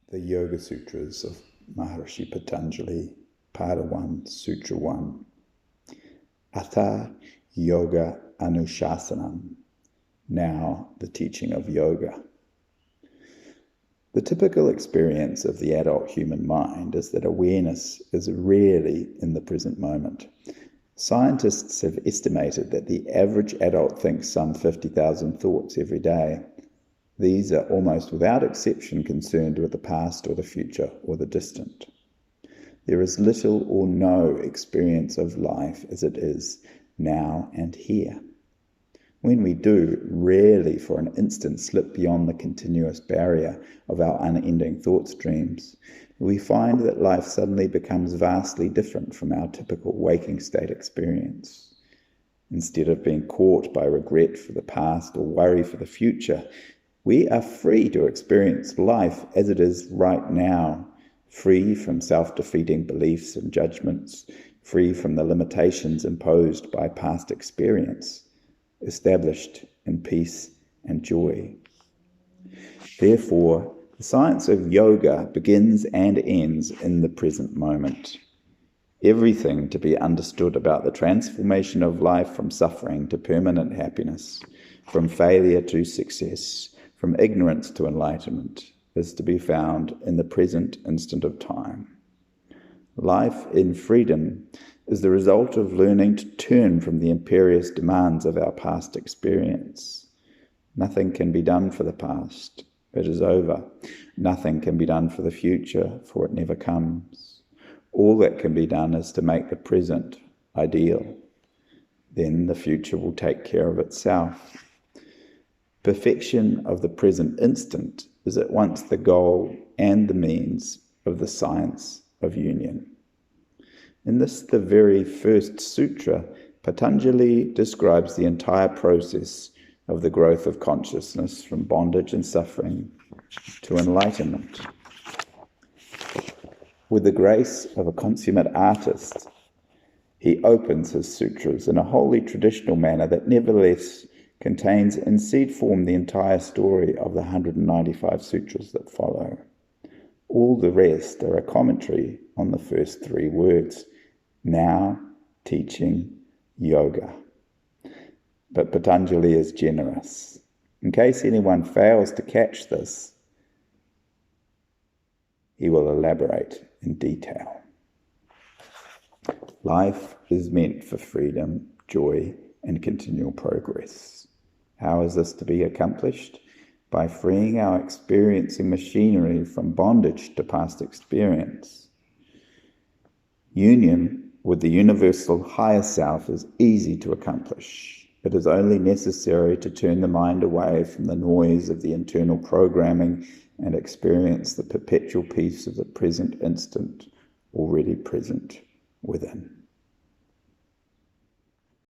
The Yoga Sutras of Maharishi Patanjali, Pada 1, Sutra 1. Atha Yoga Anushasanam. Now the teaching of yoga. The typical experience of the adult human mind is that awareness is rarely in the present moment. Scientists have estimated that the average adult thinks some 50,000 thoughts every day. These are almost without exception concerned with the past or the future or the distant. There is little or no experience of life as it is now and here. When we do, rarely for an instant slip beyond the continuous barrier of our unending thought streams, we find that life suddenly becomes vastly different from our typical waking state experience. Instead of being caught by regret for the past or worry for the future, we are free to experience life as it is right now, free from self-defeating beliefs and judgments, free from the limitations imposed by past experience, established in peace and joy. Therefore, the science of yoga begins and ends in the present moment. Everything to be understood about the transformation of life from suffering to permanent happiness, from failure to success, from ignorance to enlightenment, is to be found in the present instant of time. Life in freedom is the result of learning to turn from the imperious demands of our past experience. Nothing can be done for the past. It is over. Nothing can be done for the future, for it never comes. All that can be done is to make the present ideal. Then the future will take care of itself. Perfection of the present instant is at once the goal and the means of the science of union. In this, the very first sutra, Patanjali describes the entire process of the growth of consciousness from bondage and suffering to enlightenment. With the grace of a consummate artist, he opens his sutras in a wholly traditional manner that nevertheless contains in seed form the entire story of the 195 sutras that follow. All the rest are a commentary on the first three words, now teaching yoga. But Patanjali is generous. In case anyone fails to catch this, he will elaborate in detail. Life is meant for freedom, joy, and continual progress. How is this to be accomplished? By freeing our experiencing machinery from bondage to past experience. Union with the universal higher self is easy to accomplish. It is only necessary to turn the mind away from the noise of the internal programming and experience the perpetual peace of the present instant already present within.